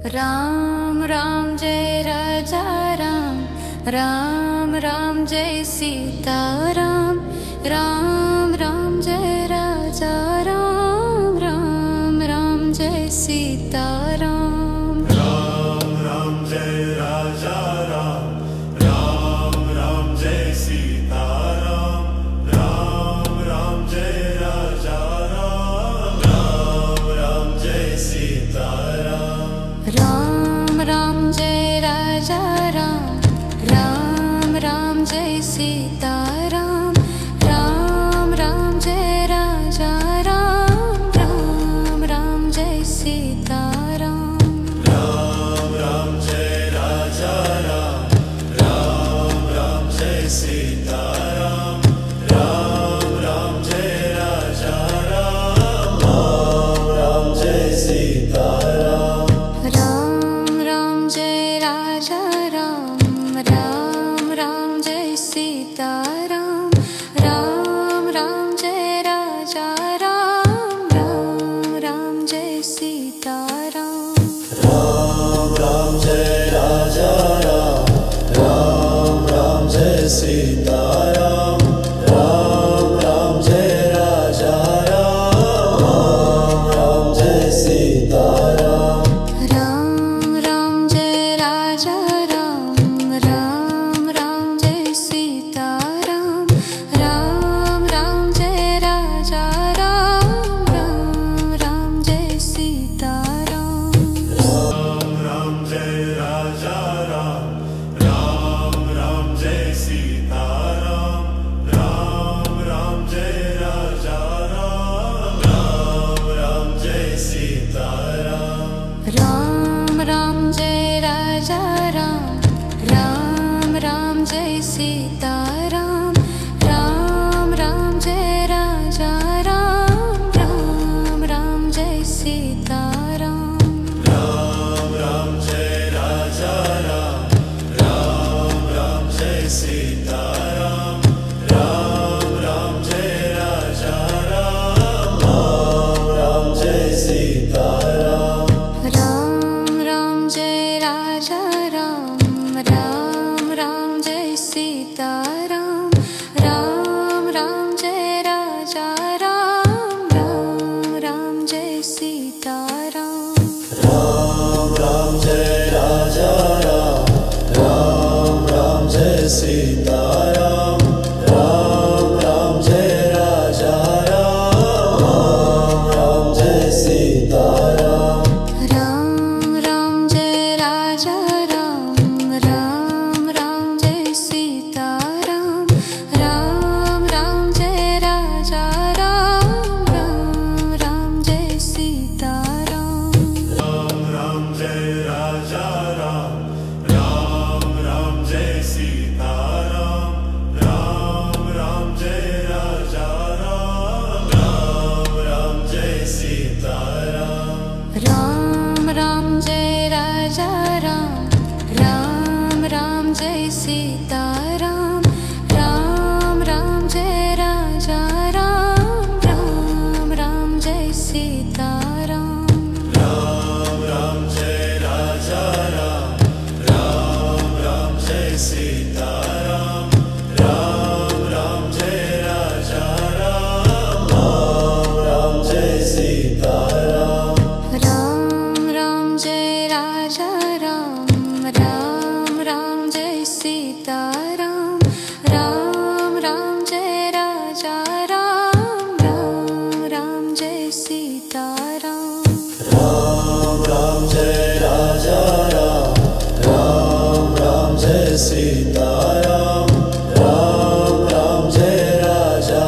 Ram Ram Jai Raja Ram, Ram Ram Jai Sita Ram, Ram Ram Jai Raja Ram, Ram Ram Jai Sita Ram, Ram Ram Jai Raja Ram, Ram Ram Jai Sita Ram, Ram Ram Jai Raja Ram, Ram Ram Jai Sita Ram, Ram Ram Jai Raja Ram, Ram Ram Jai Sita Ram, Ram Ram Jai Raja Ram, Ram Ram Jai Sita Ram, Ram Ram Jai Raja Ram, Ram Ram Jai Sita Ram, Ram Ram Jai Raja Ram, Ram Ram Jai Sita Ram, Ram Ram Jai Raja Ram, Ram Ram Jai Sita Ram, Ram Ram Jai Raja Ram, Ram Ram Jai Sita Ram, Ram Ram Jai Raja Ram, Ram Ram Jai Sita Ram, Ram Ram Jai Raja Ram, Ram Ram Jai Sita Ram, Ram Ram Jai Raja Ram, Ram Ram Jai Sita Ram, Ram Ram Jai Raja Ram, Ram Ram Jai Sita Ram, Ram Ram Jai Raja Ram, Ram Ram Jai Sita Ram, Ram Ram Jai Raja Ram, Ram Ram Jai Sita Ram, Ram Ram Jai Raja Ram, Ram Ram Jai Sita Ram, Ram Ram Jai Raja Ram, Ram Ram Jai Sita Ram, Ram Ram Jai Raja Ram, Ram Ram Jai Sita Ram, Ram Ram Jai Raja Ram, Ram Ram Jai Sita Ram, Ram Ram Jai Raja Ram, Ram Ram Jai Sita Ram, Ram Ram Jai Raja Ram, Ram Ram Jai Sita Ram, Ram Ram Jai Raja Ram, Ram Ram Jai Sita Ram, Ram Ram Jai Raja Ram, Ram Ram Jai Sita Ram, Ram Ram Jai Raja Ram, Ram Ram Jai Sita Ram, Ram Ram Jai Raja Ram, Ram Ram Jai Sita Ram, Ram Ram Jai Raja Ram, Ram Ram Jai Sita Ram, Ram Ram Jai Raja Ram, Ram Ram Jai Sita Ram, Ram Ram Jai Raja Ram, Ram Ram Jai Sita Ram, Ram Ram Jai Raja Ram, Ram Ram Jai Sita Ram, Ram Ram Jai Raja Ram, Ram Ram Jai Sita Ram, Ram Ram Jai Raja Ram, Ram Ram Jai Sita Ram, Ram Ram Jai Raja Ram, Ram Ram Jai Sita Ram, Ram Ram Jai Raja Ram, Ram Ram Jai Sita Ram, Ram Ram Jai Raja Ram, Ram Ram Jai Sita Ram, Ram Ram Jai Raja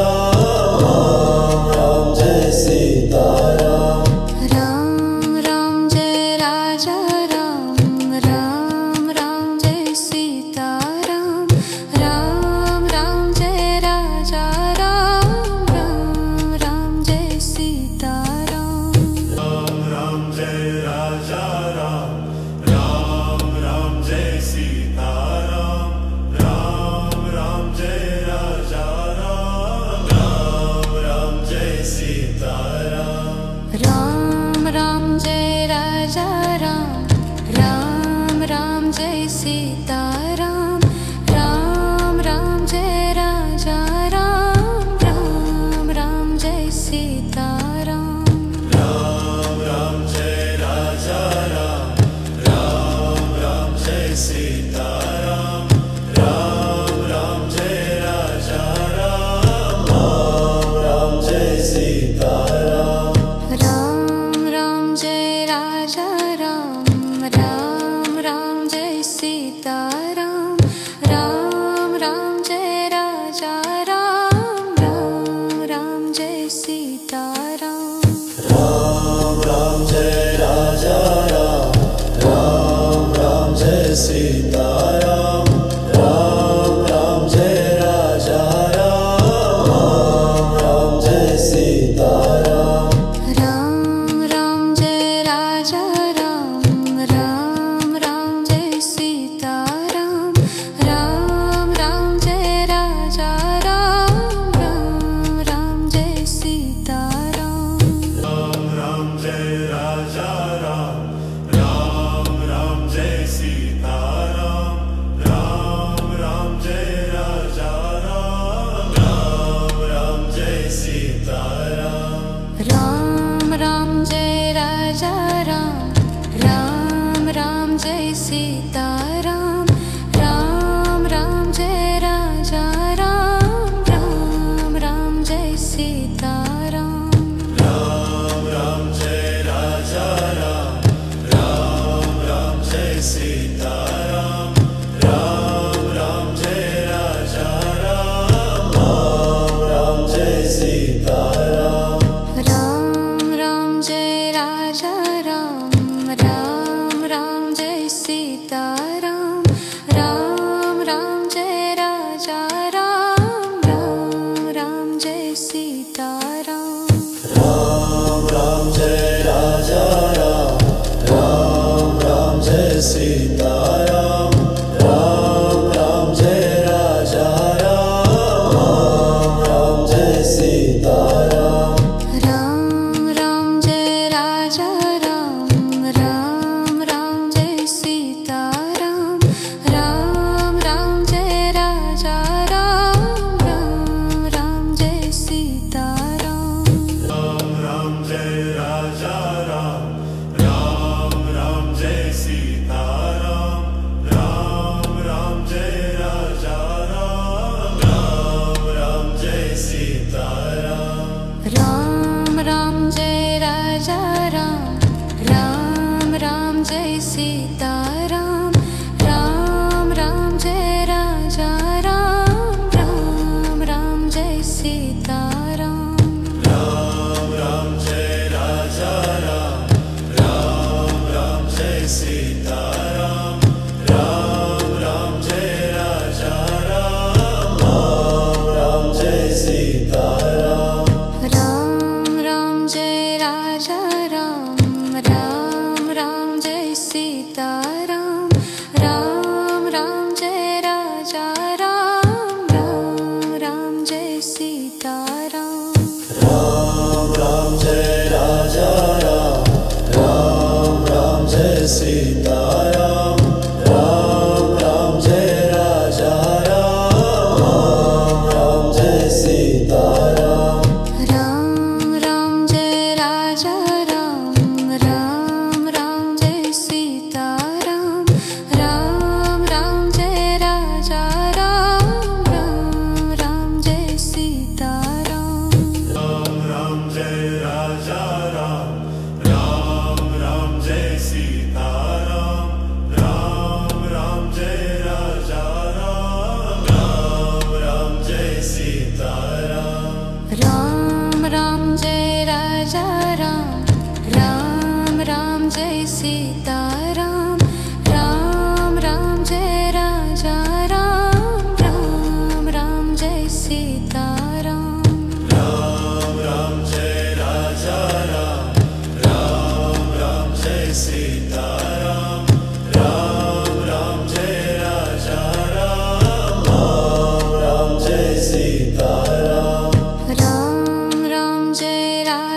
Ram, Ram Ram Jai Sita Ram, Ram Ram Jai Raja Ram, Ram Ram Jai Sita Ram, Ram Ram Jai Raja Ram, Ram Ram Jai Sita Ram, Ram Ram Jai Raja Ram, Ram Ram Jai Sita Ram, Ram Ram Jai Raja Ram, Ram Ram Jai Sita Ram, Ram Ram Jai Raja Ram,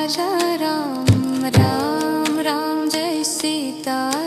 Raja Ram, Ram Ram Jai Sita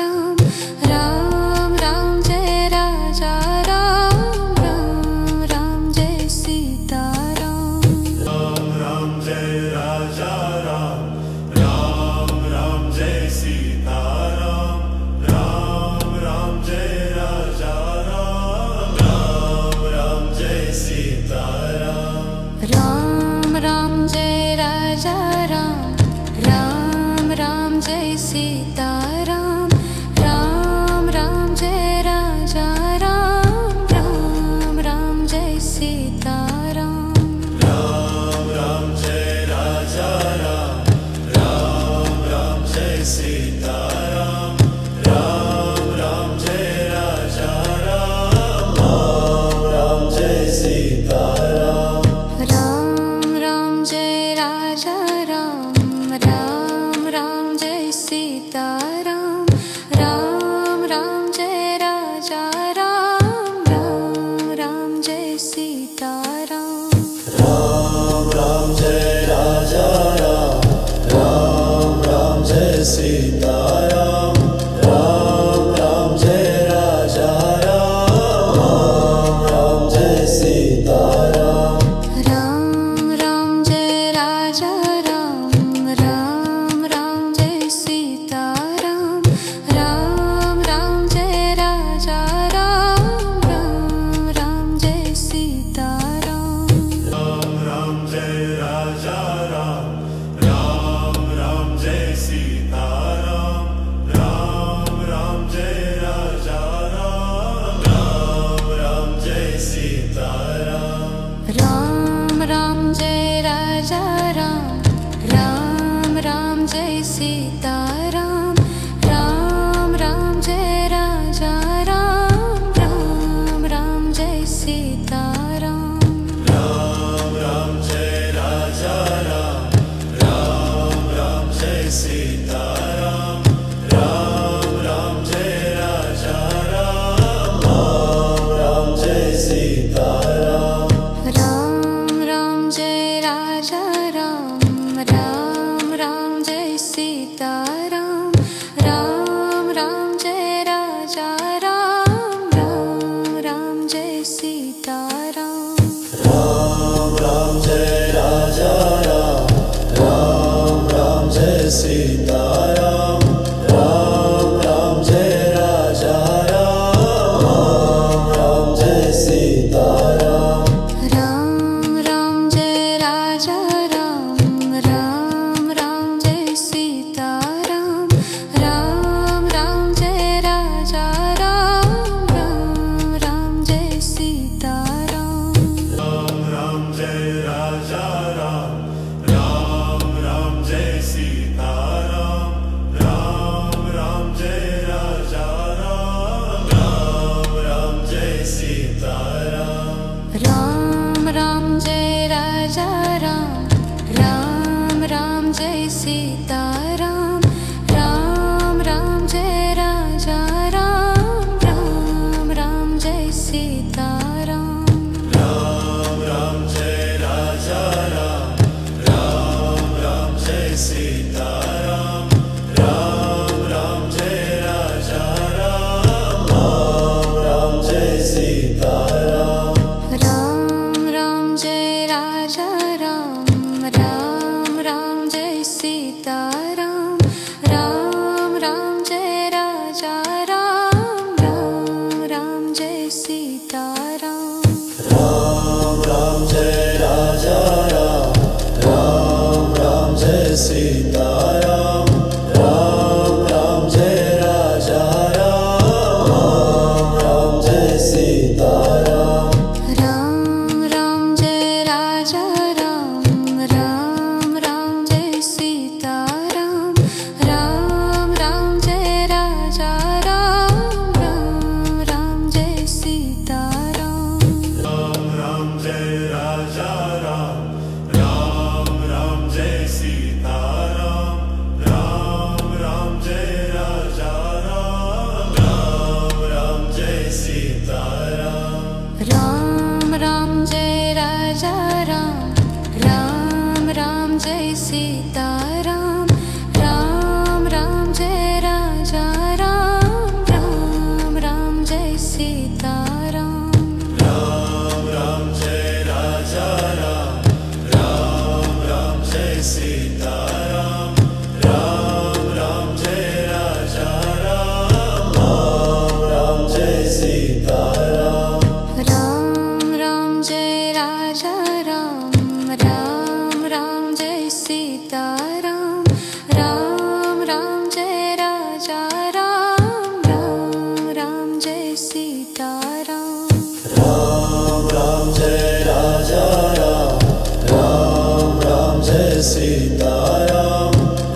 Sitaram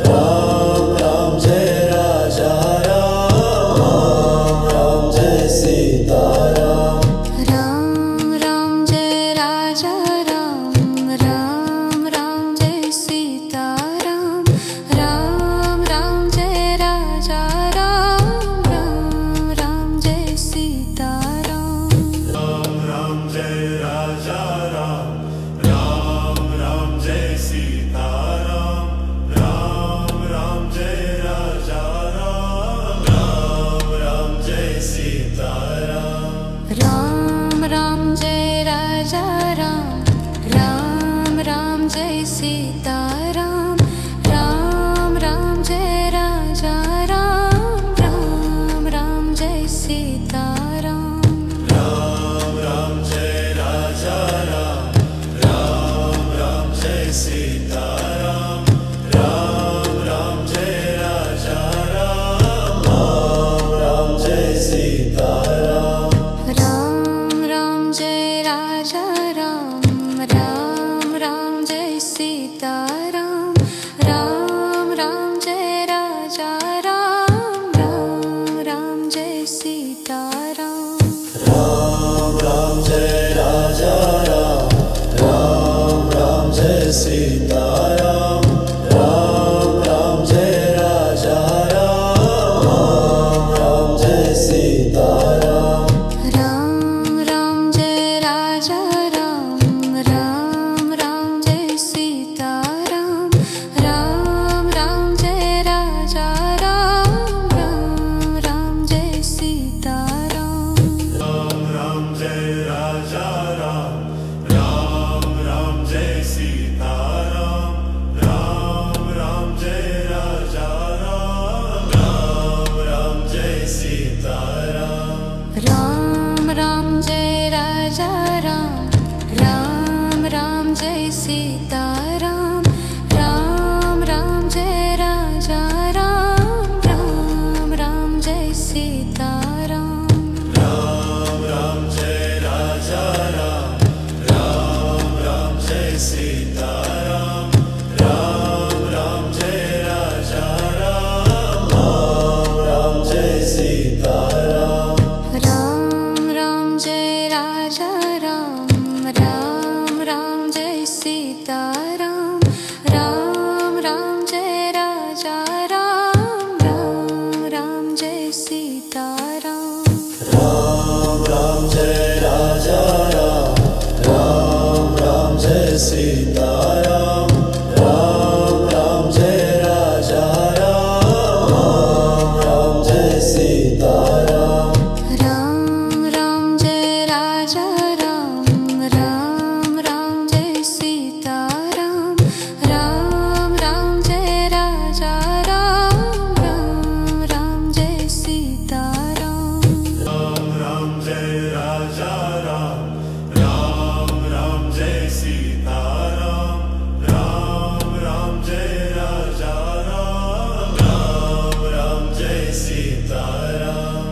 Ram Ram Jai Raja Ram Ram Jai Sitaram Ram Ram Jai Raja Ram Ram Ram Jai Sitaram Ram Ram Jai Raja Ram Ram Ram Jai Sitaram Ram Ram Jai Raja Ram Ram Ram Jai Sitaram Ram Ram Jai Raja Ram Ram Ram Jai Sitaram Ram Ram Jai Raja Ram Ram Ram Jai Sitaram Ram Ram Jai Raja Ram Ram Ram Jai Sitaram Ram Ram Jai Raja Ram Ram Ram Jai Sitaram Ram Ram Jai Raja Ram Ram Ram Jai Sitaram Ram Ram Jai Raja Ram Ram Ram Jai Sitaram Ram Ram Jai Raja Ram Ram Ram Jai Sitaram Ram Ram Jai Raja Ram Ram Ram Jai Sitaram Ram Ram Jai Raja Ram Ram Jai Sitaram Ram Ram Jai Raja Ram Ram Ram Jai Sitaram Ram Ram Jai Raja Ram Ram Ram Jai Sitaram Ram Ram Jai Raja Ram Ram Ram Jai Sitaram Ram Ram Jai Raja Ram Ram Ram Jai Sitaram Ram Ram Jai Raja Ram Ram Ram Jai Sitaram Ram Ram Jai Raja Ram Ram Ram Jai Sitaram Ram Ram Jai Raja Ram Ram Ram Jai Sitaram Ram Ram Jai Raja Ram Ram Jai Sitaram Ram Ram Jai Raja Ram Ram Ram Jai Sitaram Ram Ram Jai Raja Ram Ram Ram Jai Sitaram Ram Ram Jai Raja Ram Ram Ram Jai Sitaram Ram Ram Jai Raja Ram Ram Jai Sitaram Ram Ram Jai Raja Ram Ram Ram Jai Sitaram Ram Ram Jai Raja Ram Ram Ram Jai Sitaram Ram Ram Jai Raja Ram Ram Ram Jai Sitaram Ram Ram Jai Raja Ram Ram Jai Sitaram Ram Ram Jai Raja Ram Ram Ram Jai Sitaram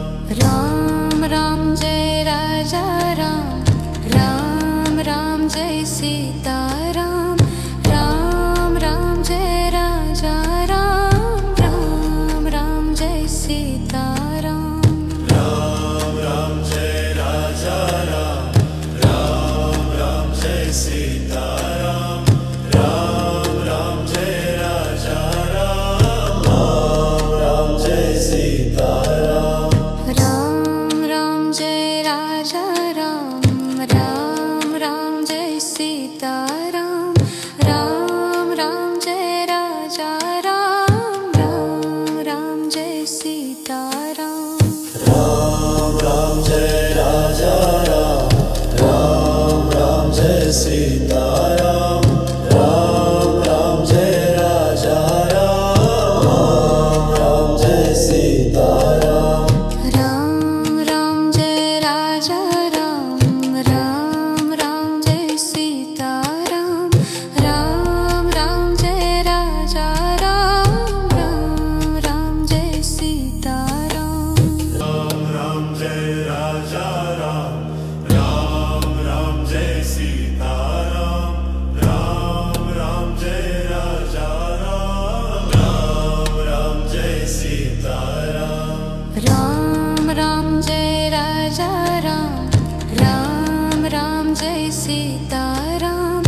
Ram Ram Jai Raja Ram Ram Ram Jai Sitaram Ram Ram Jai Raja Ram Ram Ram Jai Sitaram Ram Ram Jai Raja Ram Ram Jai Sitaram Ram Ram Jai Raja Ram Ram Ram Jai Sitaram Ram Ram Jai Raja Ram Ram Ram Jai Sitaram Ram Ram Jai Raja Ram Ram Ram Jai Sitaram Ram Ram Jai Raja Ram Ram Jai Sitaram Ram Ram Jai Raja Ram Ram Ram Jai Sitaram Ram Ram Jai Raja Ram Ram Ram Jai Sitaram Ram Ram Jai Raja Ram Ram Ram Jai Sitaram Ram Ram Jai Raja Ram, Ram Ram Jai Sita Ram,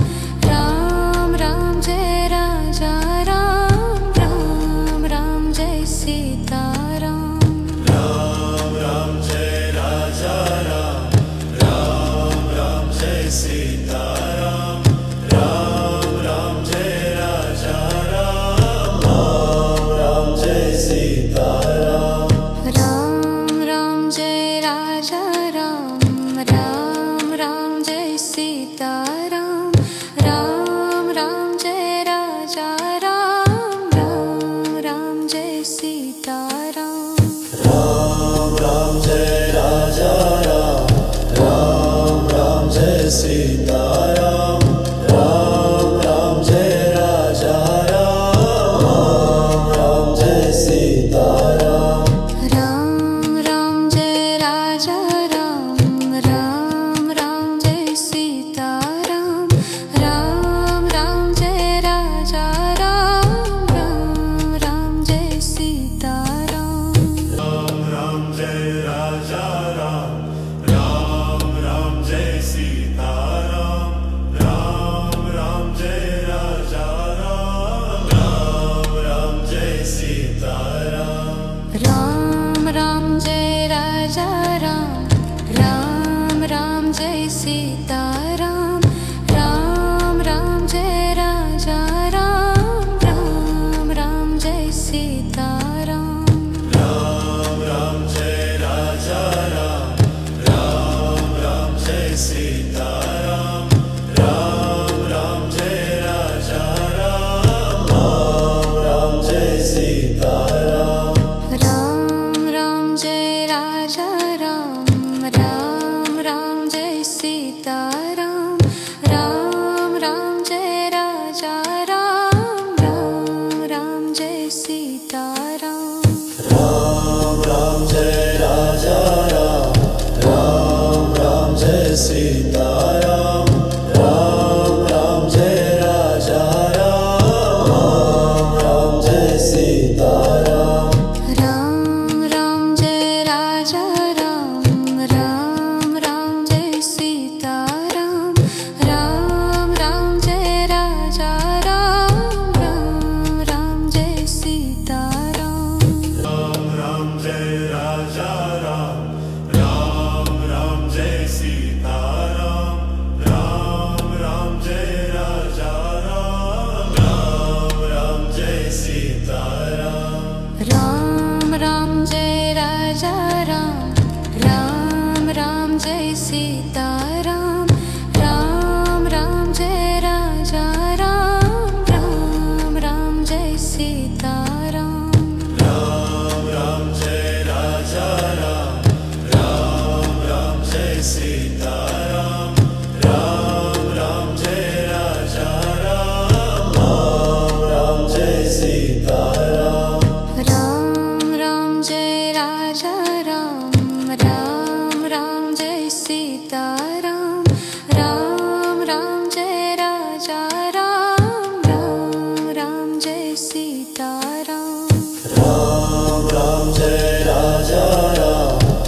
Ram Ram Jai Raja Ram, Ram Ram Jai Sita Ram, Ram Ram Jai Raja Ram, Ram Ram Jai Sita Ram, Ram Ram Jai Raja Ram, Ram Ram Jai Sita Ram, Ram Ram Jai Raja Ram, Ram Ram Jai Sita Ram, Ram Ram Jai Raja Ram, Ram Ram Jai Sita Ram, Ram Ram Jai Raja Ram, Ram Ram Jai Sita Ram, Ram Ram Jai Raja Ram, Ram Ram Jai Sita Ram, Ram Ram Jai Raja Ram, Ram Ram Jai Sita Ram, Ram Ram Jai Raja Ram, Ram Ram Jai Sita Ram, Ram Ram Jai Raja Ram, Ram Ram Jai Sita Ram, Ram Ram Jai Raja Ram, Ram Ram Jai Sita Ram, Ram Ram Jai Raja Ram, Ram Ram Jai Sita Ram, Ram Ram Jai Raja Ram, Ram Ram Jai Sita Ram, Ram Ram Jai Raja Ram, Ram Ram Jai Sita Ram, Ram Ram Jai Raja Ram, Ram Ram Jai Sita Ram, Ram Ram Jai Raja Ram, Ram Ram Jai Sita Ram, Ram Ram Jai Raja Ram, Ram Ram Jai Sita Ram, Ram Ram Jai Raja Ram, Ram Ram Jai Sita Ram, Ram Ram Jai Raja Ram, Ram Ram Jai Sita Ram, Ram Ram Jai Raja Ram, Ram Ram Jai Sita Ram, Ram Ram Jai Raja Ram, Ram Ram Jai Sita Ram, Ram Ram Jai Raja Ram, Ram Ram Jai Sita Ram, Ram Ram Jai Raja Ram, Ram Ram Jai Sita Ram, Ram Ram Jai Raja Ram, Ram Ram Jai Sita Ram, Ram Ram Jai Raja Ram, Ram Ram Jai Sita Ram, Ram Ram Jai Raja Ram, Ram Ram Jai Sita Ram, Ram Ram Jai Raja Ram, Ram Ram Jai Sita Ram, Ram Ram Jai Raja Ram, Ram Ram Jai Sita Ram, Ram Ram Jai Raja Ram, Ram Ram Jai Sita Ram, Ram Ram Jai Raja Ram, Ram Ram Jai Sita Ram, Ram Ram Jai Raja Ram,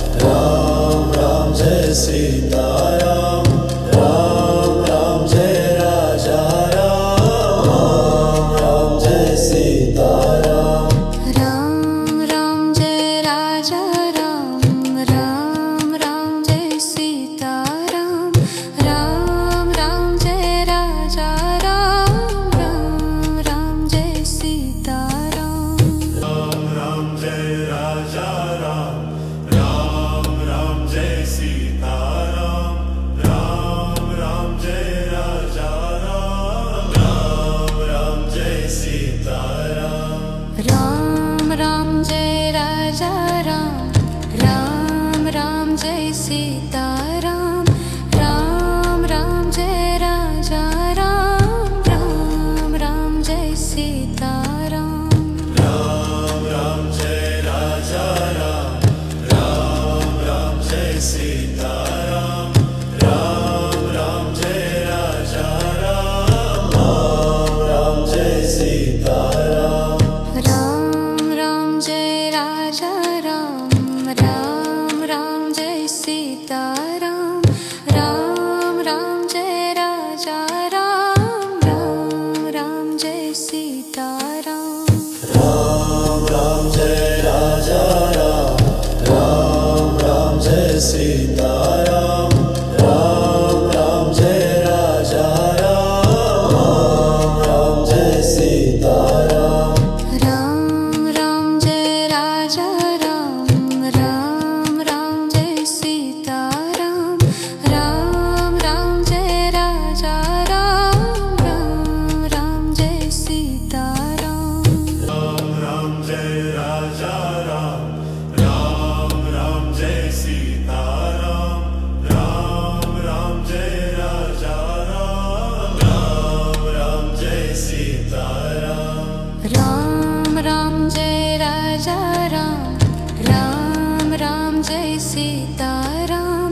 Ram Ram Jai Sita Ram, Ram Ram Jai Raja Ram, Ram Ram Jai Sita Ram, Ram Ram Jai Raja Ram, Ram Ram Jai Sita Ram, Ram Ram Jai Raja Ram, Ram Ram Jai Sita Ram, Ram Ram Jai Raja Ram, Ram Ram Jai Sita Ram, Ram Ram Jai Raja Ram, Ram Ram Jai Sita Ram, Ram Ram Jai Raja Ram, Ram Ram Jai Sita Ram, Ram Ram Jai Raja Ram, Ram Ram Jai Sita Ram, Ram Ram Jai Raja Ram, Ram Ram Jai Sita Ram, Ram Ram Jai Raja Ram, Sitaram Ram Ram Jai Raja Ram Ram Jai Sitaram Ram Ram Jai Raja Ram Ram Ram Jai Sitaram Ram Ram Jai Raja Ram Ram Ram Jai Sitaram Ram Ram Jai Raja Ram Ram Ram Jai Sitaram Ram Ram Jai Raja Ram Ram Ram Jai Sitaram Ram Ram Jai Raja Ram Ram Ram Jai Sitaram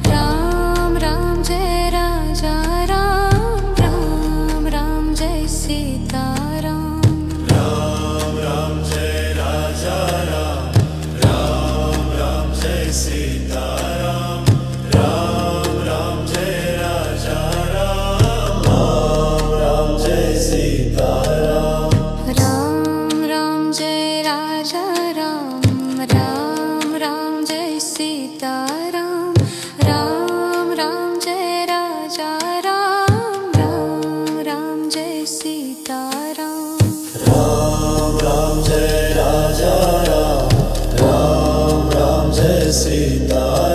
Ram Ram Jai Raja Ram Ram Ram Jai Sitaram Ram Ram Jai Raja Ram Ram Ram Jai Sitaram Ram Ram Jai Raja Ram Ram Ram Jai Sitaram Ram Ram Jai Raja Ram Ram Ram Jai Sitaram Ram Ram Jai Raja Ram Ram Ram Jai Sitaram Ram Ram Jai Raja Ram Ram Ram Jai Sitaram